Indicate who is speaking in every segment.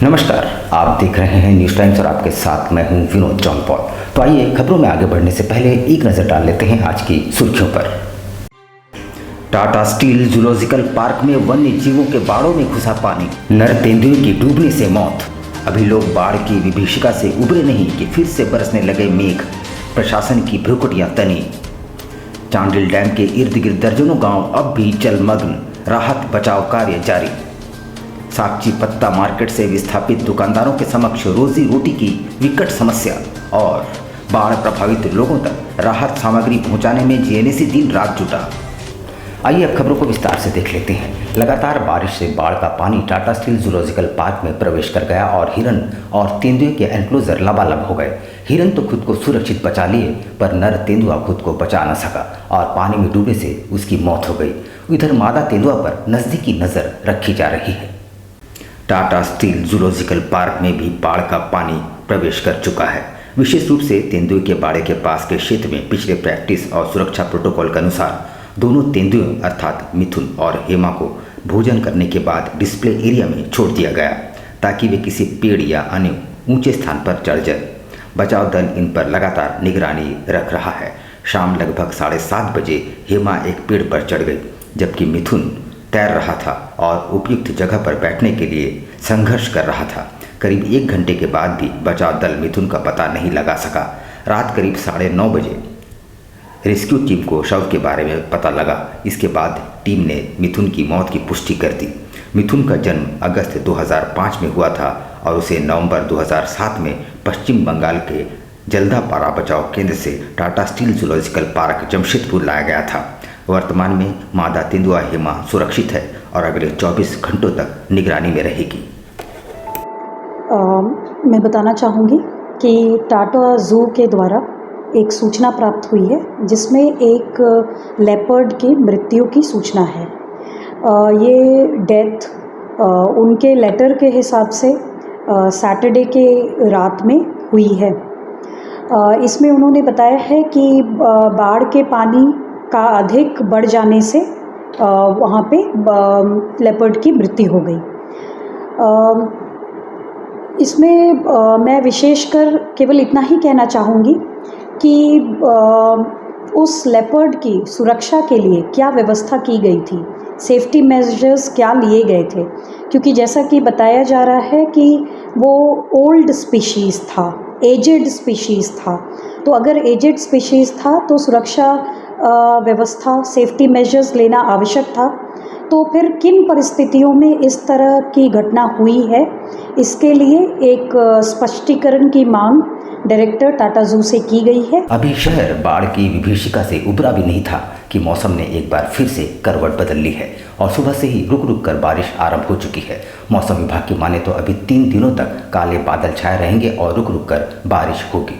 Speaker 1: नमस्कार, आप देख रहे हैं न्यूज़ टाइम्स और आपके साथ मैं हूं विनोद जॉन पॉल। तो आइए खबरों में आगे बढ़ने से पहले एक नज़र डाल लेते हैं आज की सुर्खियों पर। टाटा स्टील जूलॉजिकल पार्क में वन्य जीवों के बाड़ों में घुसा पानी, नर तेंदुए की डूबने से मौत। अभी लोग बाढ़ की विभीषिका से उबरे नहीं कि फिर से बरसने लगे मेघ, प्रशासन की भ्रुकुटियां तनी। चांडिल डैम के इर्द गिर्द दर्जनों गांव अब भी जलमग्न, राहत बचाव कार्य जारी। सागची पत्ता मार्केट से विस्थापित दुकानदारों के समक्ष रोजी रोटी की विकट समस्या और बाढ़ प्रभावित लोगों तक राहत सामग्री पहुंचाने में जीएनएसी दिन रात जुटा। आइए अब खबरों को विस्तार से देख लेते हैं। लगातार बारिश से बाढ़ का पानी टाटा स्टील जूलॉजिकल पार्क में प्रवेश कर गया और हिरन और तेंदुए के एनक्लोजर लबालब हो गए। हिरन तो खुद को सुरक्षित बचा लिए, पर नर तेंदुआ खुद को बचा न सका और पानी में डूबने से उसकी मौत हो गई। इधर मादा तेंदुआ पर नज़दीकी नज़र रखी जा रही है। टाटा स्टील जूलॉजिकल पार्क में भी बाढ़ का पानी प्रवेश कर चुका है। विशेष रूप से तेंदुए के बाड़े के पास के क्षेत्र में पिछले प्रैक्टिस और सुरक्षा प्रोटोकॉल के अनुसार दोनों तेंदुए अर्थात मिथुन और हेमा को भोजन करने के बाद डिस्प्ले एरिया में छोड़ दिया गया ताकि वे किसी पेड़ या अन्य ऊंचे स्थान पर चढ़ जाए। बचाव दल इन पर लगातार निगरानी रख रहा है। शाम लगभग 7:30 बजे हेमा एक पेड़ पर चढ़ गई, जबकि मिथुन तैर रहा था और उपयुक्त जगह पर बैठने के लिए संघर्ष कर रहा था। करीब 1 घंटे के बाद भी बचाव दल मिथुन का पता नहीं लगा सका। रात करीब 9:30 बजे रेस्क्यू टीम को शव के बारे में पता लगा। इसके बाद टीम ने मिथुन की मौत की पुष्टि कर दी। मिथुन का जन्म अगस्त 2005 में हुआ था और उसे नवंबर 2007 में पश्चिम बंगाल के जल्दापारा बचाव केंद्र से Tata steel zoological park Jamshedpur लाया गया था। वर्तमान में मादा तेंदुआ हेमा सुरक्षित है और अगले 24 घंटों तक निगरानी में रहेगी।
Speaker 2: मैं बताना चाहूँगी कि टाटा ज़ू के द्वारा एक सूचना प्राप्त हुई है जिसमें एक लेपर्ड की मृत्यु की सूचना है। ये डेथ उनके लेटर के हिसाब से सैटरडे के रात में हुई है। इसमें उन्होंने बताया है कि बाढ़ के पानी का अधिक बढ़ जाने से वहाँ पे लेपर्ड की मृत्यु हो गई। इसमें मैं विशेषकर केवल इतना ही कहना चाहूँगी कि उस लेपर्ड की सुरक्षा के लिए क्या व्यवस्था की गई थी, सेफ्टी मेजर्स क्या लिए गए थे, क्योंकि जैसा कि बताया जा रहा है कि वो ओल्ड स्पीशीज़ था, एजेड स्पीशीज़ था। तो अगर एजेड स्पीशीज़ था तो सुरक्षा व्यवस्था, सेफ्टी मेजर्स लेना आवश्यक था। तो फिर किन परिस्थितियों में इस तरह की घटना हुई है, इसके लिए एक स्पष्टीकरण की मांग डायरेक्टर टाटा ज़ू से की गई है।
Speaker 1: अभी शहर बाढ़ की विभीषिका से उबरा भी नहीं था कि मौसम ने एक बार फिर से करवट बदल ली है और सुबह से ही रुक रुक कर बारिश आरंभ हो चुकी है। मौसम विभाग की माने तो अभी 3 दिनों तक काले बादल छाए रहेंगे और रुक रुक कर बारिश होगी।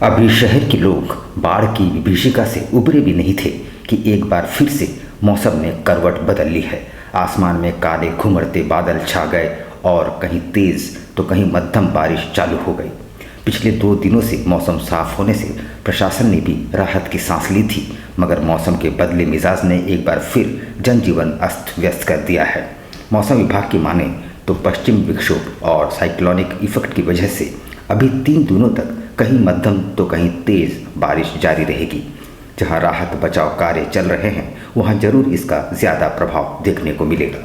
Speaker 1: अभी शहर के लोग बाढ़ की विभीषिका से उबरे भी नहीं थे कि एक बार फिर से मौसम ने करवट बदल ली है। आसमान में काले घुमड़ते बादल छा गए और कहीं तेज तो कहीं मध्यम बारिश चालू हो गई। पिछले 2 दिनों से मौसम साफ होने से प्रशासन ने भी राहत की सांस ली थी, मगर मौसम के बदले मिजाज ने एक बार फिर जनजीवन अस्त व्यस्त कर दिया है। मौसम विभाग की माने तो पश्चिम विक्षोभ और साइक्लोनिक इफेक्ट की वजह से अभी 3 दिनों तक कहीं मध्यम तो कहीं तेज बारिश जारी रहेगी। जहां राहत बचाव कार्य चल रहे हैं वहां जरूर इसका ज़्यादा प्रभाव देखने को मिलेगा।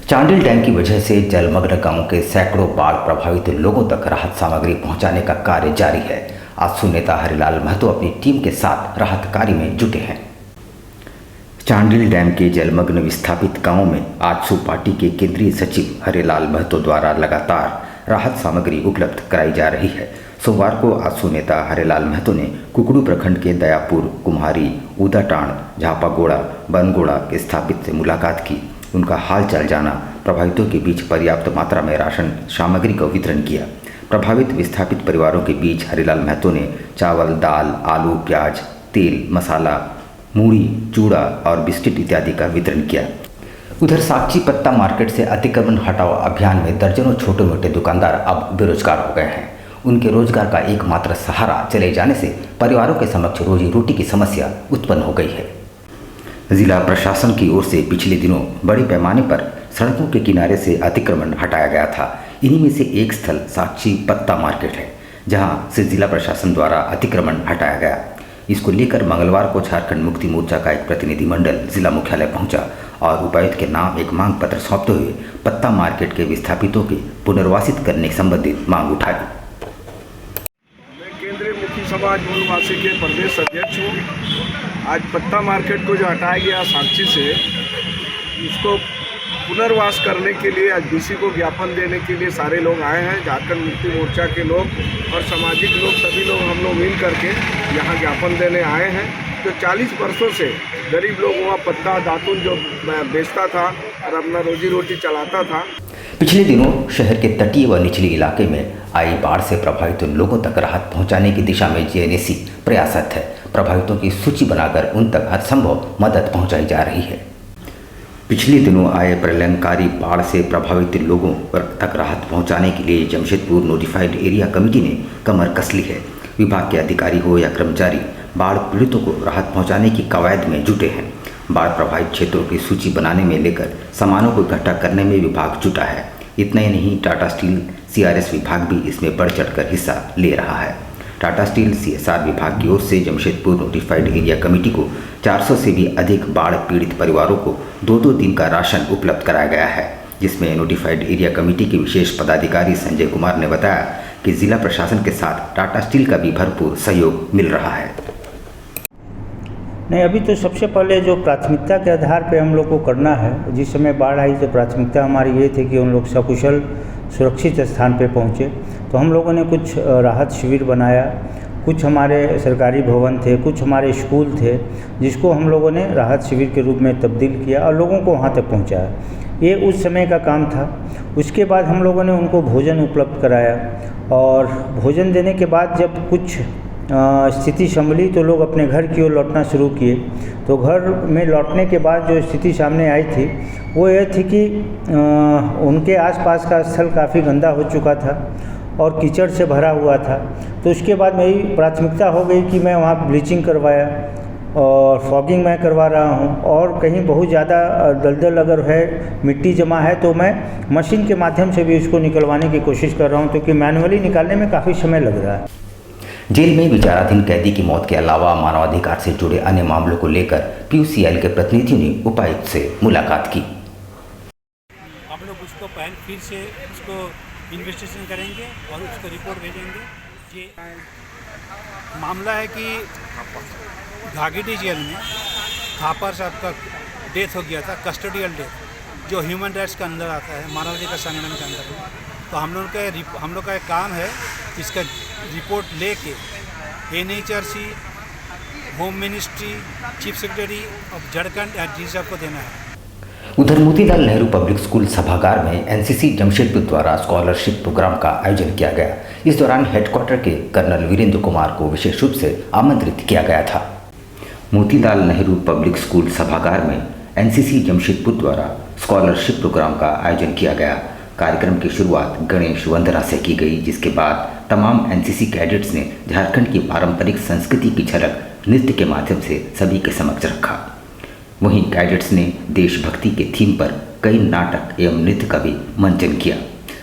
Speaker 1: चांडिल डैम की वजह से जलमग्न गांवों के सैकड़ों बाढ़ प्रभावित लोगों तक राहत सामग्री पहुंचाने का कार्य जारी है। आजसू नेता हरिलाल महतो अपनी टीम के साथ राहत कार्य में जुटे हैं। चांडिल डैम के जलमग्न विस्थापित गांवों में आजसू पार्टी के केंद्रीय सचिव हरिलाल महतो द्वारा लगातार राहत सामग्री उपलब्ध कराई जा रही है। सोमवार को आजसू नेता हरिलाल महतो ने कुकड़ू प्रखंड के दयापुर, कुम्हारी, उदाटाण, झापागोड़ा, बनगोड़ा के स्थापित से मुलाकात की। उनका हाल चाल जाना, प्रभावितों के बीच पर्याप्त मात्रा में राशन सामग्री का वितरण किया। प्रभावित विस्थापित परिवारों के बीच हरिलाल महतो ने चावल, दाल, आलू, प्याज, तेल, मसाला, मूढ़ी, चूड़ा और बिस्किट इत्यादि का वितरण किया। उधर साक्षी पत्ता मार्केट से अतिक्रमण हटाओ अभियान में दर्जनों छोटे मोटे दुकानदार अब बेरोजगार हो गए हैं। उनके रोजगार का एकमात्र सहारा चले जाने से परिवारों के समक्ष रोजी रोटी की समस्या उत्पन्न हो गई है। जिला प्रशासन की ओर से पिछले दिनों बड़े पैमाने पर सड़कों के किनारे से अतिक्रमण हटाया गया था। इन्हीं में से एक स्थल साक्षी पत्ता मार्केट है, जहां से जिला प्रशासन द्वारा अतिक्रमण हटाया गया। इसको लेकर मंगलवार को झारखंड मुक्ति मोर्चा का एक प्रतिनिधिमंडल जिला मुख्यालय पहुंचा और उपायुक्त के नाम एक मांग पत्र सौंपते हुए पत्ता मार्केट के विस्थापितों के पुनर्वासित करने संबंधित मांग उठाई।
Speaker 3: मैं केंद्रीय मुखी समाज मूलवासी के प्रदेश अध्यक्ष हूँ। आज पत्ता मार्केट को जो हटाया गया साक्षी से, उसको पुनर्वास करने के लिए आज डीसी को ज्ञापन देने के लिए सारे लोग आए हैं। झारखंड मुक्ति मोर्चा के लोग और सामाजिक लोग, सभी लोग हम लोग मिल करके यहाँ ज्ञापन देने आए हैं। जो 40 वर्षों से गरीब लोग वहाँ पत्ता दातुन जो बेचता था और अपना रोजी रोटी चलाता था।
Speaker 1: पिछले दिनों शहर के तटीय व निचले इलाके में आई बाढ़ से प्रभावित लोगों तक राहत पहुंचाने की दिशा में जेएनएसी प्रयासरत है। प्रभावितों की सूची बनाकर उन तक हर संभव मदद पहुंचाई जा रही है। पिछले दिनों आए प्रलयंकारी बाढ़ से प्रभावित लोगों तक राहत पहुंचाने के लिए जमशेदपुर नोटिफाइड एरिया कमेटी ने कमर कस ली है। विभाग के अधिकारी हो या कर्मचारी बाढ़ पीड़ितों को राहत पहुंचाने की कवायद में जुटे हैं। बाढ़ प्रभावित क्षेत्रों की सूची बनाने में लेकर सामानों को इकट्ठा करने में विभाग जुटा है। इतना ही नहीं, टाटा स्टील सीआरएस विभाग भी इसमें बढ़ चढ़कर हिस्सा ले रहा है। टाटा स्टील सीएसआर विभाग की ओर से जमशेदपुर नोटिफाइड एरिया कमेटी को 400 से भी अधिक बाढ़ पीड़ित परिवारों को 2-2 दिन का राशन उपलब्ध कराया गया है, जिसमें नोटिफाइड एरिया कमेटी के विशेष पदाधिकारी संजय कुमार ने बताया कि जिला प्रशासन के साथ टाटा स्टील का भी भरपूर सहयोग मिल रहा है।
Speaker 4: नहीं, अभी तो सबसे पहले जो प्राथमिकता के आधार पे हम लोग को करना है, जिस समय बाढ़ आई तो प्राथमिकता हमारी ये थी कि उन लोग सकुशल सुरक्षित स्थान पे पहुँचे। तो हम लोगों ने कुछ राहत शिविर बनाया, कुछ हमारे सरकारी भवन थे, कुछ हमारे स्कूल थे, जिसको हम लोगों ने राहत शिविर के रूप में तब्दील किया और लोगों को वहाँ तक पहुँचाया। ये उस समय का काम था। उसके बाद हम लोगों ने उनको भोजन उपलब्ध कराया और भोजन देने के बाद जब कुछ स्थिति संभली तो लोग अपने घर की ओर लौटना शुरू किए। तो घर में लौटने के बाद जो स्थिति सामने आई थी वो ये थी कि उनके आसपास का स्थल काफ़ी गंदा हो चुका था और कीचड़ से भरा हुआ था। तो उसके बाद मेरी प्राथमिकता हो गई कि मैं वहाँ ब्लीचिंग करवाया और फॉगिंग मैं करवा रहा हूँ, और कहीं बहुत ज़्यादा दलदल अगर है, मिट्टी जमा है, तो मैं मशीन के माध्यम से भी उसको निकलवाने की कोशिश कर रहा हूँ, क्योंकि मैनुअली निकालने में काफ़ी समय लग रहा है।
Speaker 1: जेल में विचाराधीन कैदी की मौत के अलावा मानवाधिकार से जुड़े अन्य मामलों को लेकर पीयूसीएल के प्रतिनिधियों ने उपायुक्त से मुलाकात की।
Speaker 5: हम लोग उसको फिर से उसको इन्वेस्टिगेशन करेंगे और उसको रिपोर्ट भेजेंगे। ये मामला है कि घाघीटी जेल में थापर साहब का डेथ हो गया था, कस्टोडियल डेथ, जो ह्यूमन राइट्स का अंदर आता है, मानवाधिकार संगठन के अंदर है। तो हम लोग का एक काम है इसका रिपोर्ट लेके NHRC, home ministry, chief secretary of Jharkhand D साहब को देना है।
Speaker 1: उधर मोतीलाल नेहरू पब्लिक स्कूल सभागार में एनसीसी जमशेदपुर द्वारा स्कॉलरशिप प्रोग्राम का आयोजन किया गया। इस दौरान हेडक्वार्टर के कर्नल वीरेंद्र कुमार को विशेष रूप से आमंत्रित किया गया था। मोतीलाल नेहरू पब्लिक स्कूल सभागार में एनसीसी जमशेदपुर द्वारा स्कॉलरशिप प्रोग्राम का आयोजन किया गया। कार्यक्रम की शुरुआत गणेश वंदना से की गई, जिसके बाद तमाम एनसीसी कैडेट्स ने झारखंड की पारंपरिक संस्कृति की झलक नृत्य के माध्यम से सभी के समक्ष रखा। वहीं कैडेट्स ने देशभक्ति के थीम पर कई नाटक एवं नृत्य का भी मंचन किया।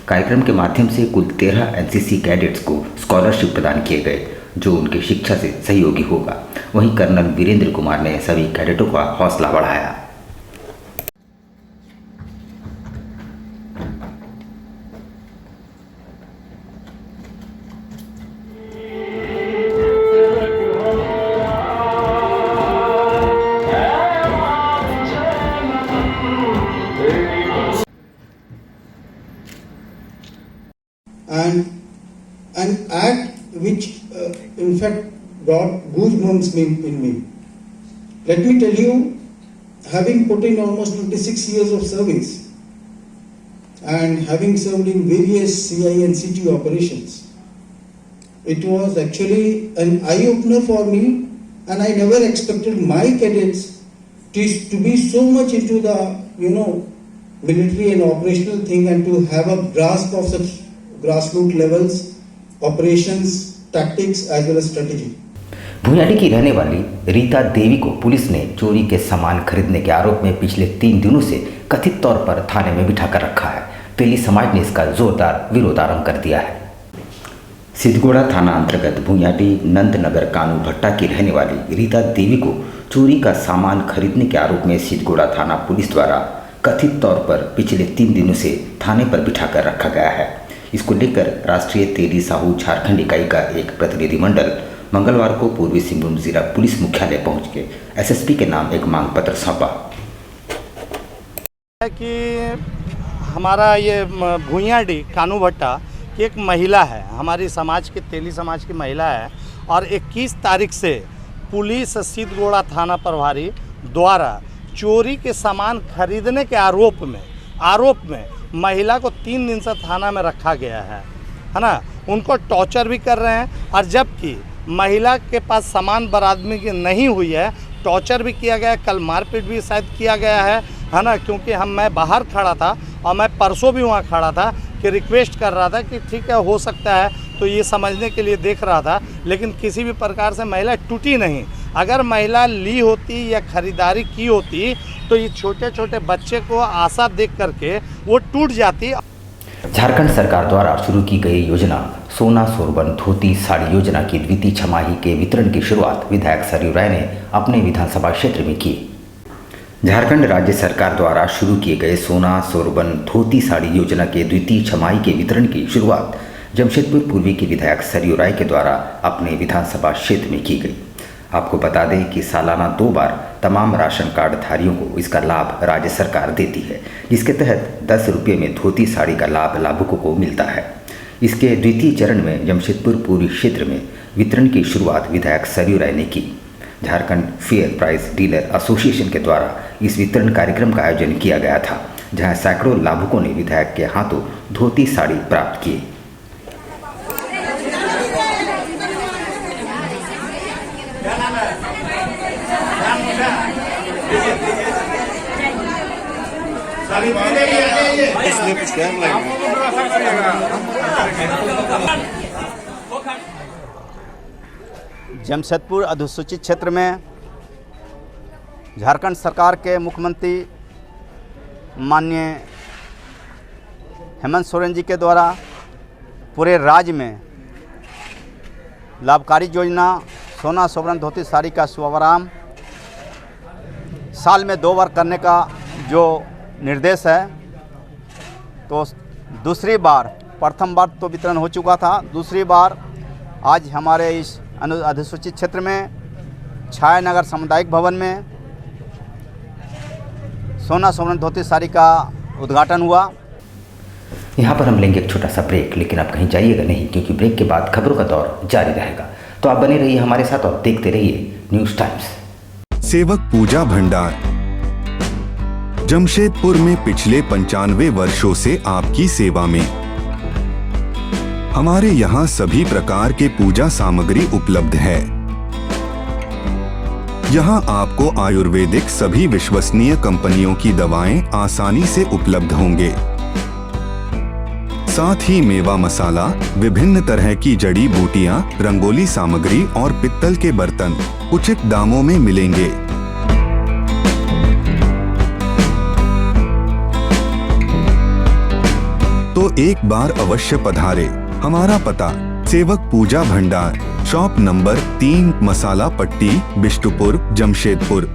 Speaker 1: कार्यक्रम के माध्यम से कुल 13 एनसीसी कैडेट्स को स्कॉलरशिप प्रदान किए गए, जो उनकी शिक्षा से सहयोगी होगा। वहीं कर्नल वीरेंद्र कुमार ने सभी कैडेटों का हौसला बढ़ाया।
Speaker 6: And an act which in fact brought goosebumps in me. Let me tell you, having put in almost 26 years of service and having served in various CI and CT operations, it was actually an eye-opener for me, and I never expected my cadets to be so much into the military and operational thing and to have a grasp of such grassroots levels, operations, tactics as well as strategy.
Speaker 1: भुयाडी की रहने वाली रीता देवी को police ने चोरी के सामान खरीदने के आरोप में पिछले 3 दिनों से कथित तौर पर थाने में बिठाकर रखा है। तेली समाज ने इसका जोरदार विरोध आरंभ कर दिया है। सिद्धगोड़ा थाना अंतर्गत भुयाडी नंदनगर कानू भट्टा की रहने वाली रीता देवी को चोरी का सामान खरीदने के आरोप में सिद्धगोड़ा थाना पुलिस द्वारा कथित तौर पर पिछले 3 दिनों से थाने पर बिठाकर रखा गया है। इसको लेकर राष्ट्रीय तेली साहू झारखंड इकाई का एक प्रतिनिधिमंडल मंगलवार को पूर्वी सिंहभूम जिला पुलिस मुख्यालय पहुंच के एसएसपी के नाम एक मांग पत्र सौंपा।
Speaker 7: कि हमारा ये भुयाडी कानू भट्टा की एक महिला है, हमारी समाज की तेली समाज की महिला है और 21 तारीख से पुलिस सिद्धगोड़ा थाना प्रभारी द्वारा चोरी के सामान खरीदने के आरोप में महिला को 3 दिन से थाना में रखा गया है ना। उनको टॉर्चर भी कर रहे हैं और जबकि महिला के पास सामान बरामदगी की नहीं हुई है, टॉर्चर भी किया गया है, कल मारपीट भी शायद किया गया है ना। क्योंकि मैं बाहर खड़ा था और मैं परसों भी वहाँ खड़ा था कि रिक्वेस्ट कर रहा था कि ठीक है हो सकता है, तो ये समझने के लिए देख रहा था, लेकिन किसी भी प्रकार से महिला टूटी नहीं। अगर महिला ली होती या खरीदारी की होती तो ये छोटे छोटे बच्चे को आशा देख करके वो टूट जाती।
Speaker 1: झारखंड सरकार द्वारा शुरू की गई योजना सोना सोरबन धोती साड़ी योजना की द्वितीय छमाही के वितरण की शुरुआत विधायक सरयू राय ने अपने विधानसभा क्षेत्र में की। झारखंड राज्य सरकार द्वारा शुरू किए गए सोना सोरबन धोती साड़ी योजना के द्वितीय छमाही के वितरण की शुरुआत जमशेदपुर पूर्वी के विधायक सरयू राय के द्वारा अपने विधानसभा क्षेत्र में की गई। आपको बता दें कि सालाना 2 बार तमाम राशन कार्ड धारियों को इसका लाभ राज्य सरकार देती है, जिसके तहत 10 रुपये में धोती साड़ी का लाभ लाभुकों को मिलता है। इसके द्वितीय चरण में जमशेदपुर पूर्वी क्षेत्र में वितरण की शुरुआत विधायक सरयू राय ने की। Jharkhand fair price dealer association के द्वारा इस वितरण कार्यक्रम का आयोजन किया गया था, जहां सैकड़ों लाभुकों ने विधायक के हाथों धोती साड़ी प्राप्त की।
Speaker 7: जमशेदपुर अधिसूचित क्षेत्र में झारखंड सरकार के मुख्यमंत्री माननीय हेमंत सोरेन जी के द्वारा पूरे राज्य में लाभकारी योजना सोना सोबरन धोती साड़ी का शुभारंभ साल में 2 बार करने का जो निर्देश है, तो दूसरी बार, प्रथम बार तो वितरण हो चुका था, दूसरी बार आज हमारे इस अधिसूचित क्षेत्र में छायानगर सामुदायिक भवन में सोना सोबरन धोती साड़ी का उद्घाटन हुआ।
Speaker 1: यहाँ पर हम लेंगे एक छोटा सा ब्रेक, लेकिन आप कहीं जाइएगा नहीं, क्योंकि ब्रेक के बाद खबरों का दौर जारी रहेगा। तो आप बने रहिए हमारे साथ और देखते रहिए न्यूज़ टाइम्स।
Speaker 8: सेवक पूजा भंडार जमशेदपुर में पिछले 95 वर्षों से आपकी सेवा में। हमारे यहाँ सभी प्रकार के पूजा सामग्री उपलब्ध है। यहाँ आपको आयुर्वेदिक सभी विश्वसनीय कंपनियों की दवाएं आसानी से उपलब्ध होंगे। साथ ही मेवा मसाला, विभिन्न तरह की जड़ी बूटियां, रंगोली सामग्री और पित्तल के बर्तन उचित दामों में मिलेंगे। तो एक बार अवश्य पधारे। हमारा पता सेवक पूजा भंडार, शॉप नंबर 3, मसाला पट्टी, बिष्टुपुर, जमशेदपुर।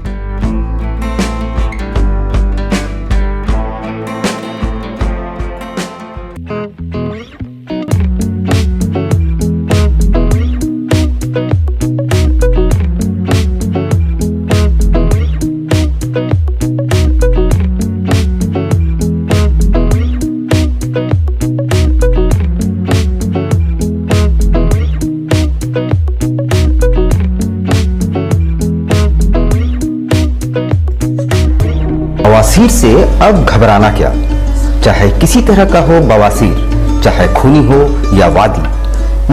Speaker 1: बवासीर से अब घबराना क्या, चाहे किसी तरह का हो बवासीर, चाहे खूनी हो या वादी,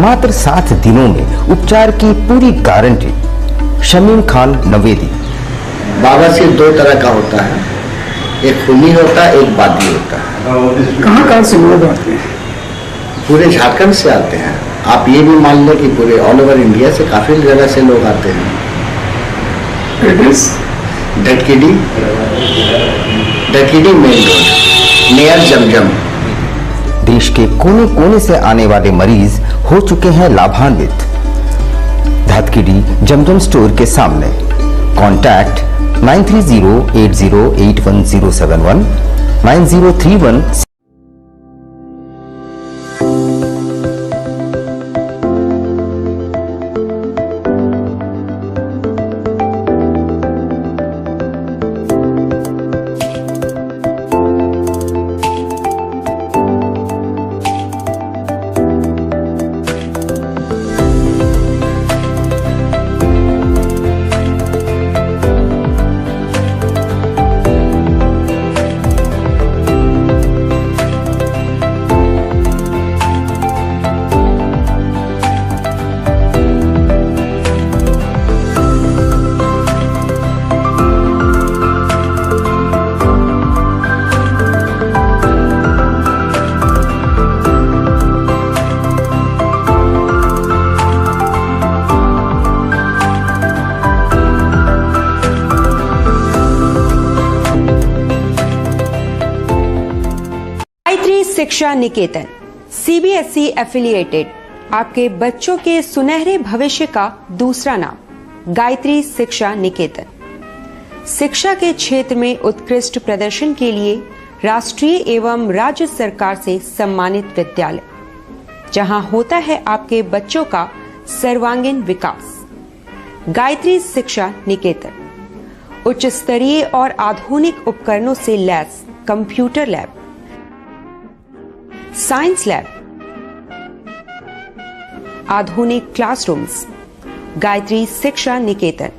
Speaker 1: मात्र 7 दिनों में उपचार की पूरी गारंटी। शमीम खान नवेदी।
Speaker 9: बवासीर 2 तरह का होता है, एक खूनी होता है, एक बागी होता है।
Speaker 10: कहाँ से लोग आते हैं?
Speaker 9: पूरे झारखंड से आते हैं। आप ये भी मान लें कि पूरे ऑल ओवर इंडिया से काफ़ी जगह से लोग आते हैं।
Speaker 10: एड्रेस?
Speaker 9: डटकीडी मेन रोड नियर जमजम।
Speaker 1: देश के कोने कोने से आने वाले मरीज हो चुके हैं लाभान्वित। धतकीडी जमजम स्टोर के सामने कॉन्टैक्ट 9308081071 9031।
Speaker 11: शिक्षा निकेतन सीबीएसई एफिलिएटेड आपके बच्चों के सुनहरे भविष्य का दूसरा नाम गायत्री शिक्षा निकेतन। शिक्षा के क्षेत्र में उत्कृष्ट प्रदर्शन के लिए राष्ट्रीय एवं राज्य सरकार से सम्मानित विद्यालय, जहां होता है आपके बच्चों का सर्वांगीण विकास। गायत्री शिक्षा निकेतन उच्च स्तरीय और आधुनिक उपकरणों से lace computer lab, science lab, आधुनिक क्लासरूम्स। गायत्री शिक्षा निकेतन।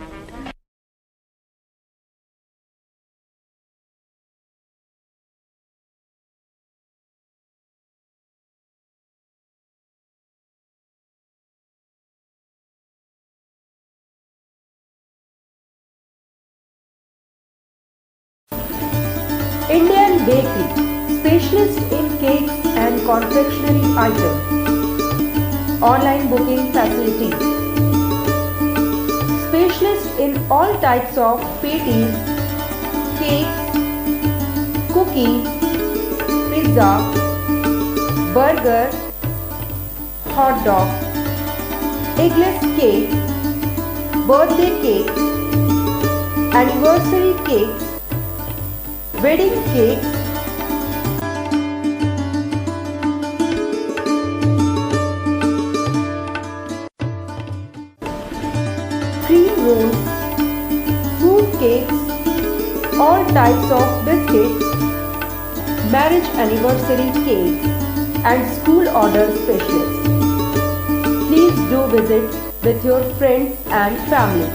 Speaker 2: Indian Bakery, specialist in cakes and confectionery items. Online booking facilities. Specialist in all types of patties, cakes, cookies, pizza, burger, hot dog, eggless cake, birthday cake, anniversary cakes, wedding cakes, cream rolls, fruit cakes, all types of biscuits, marriage anniversary cakes, and school order specialists. Please do visit with your friends and family.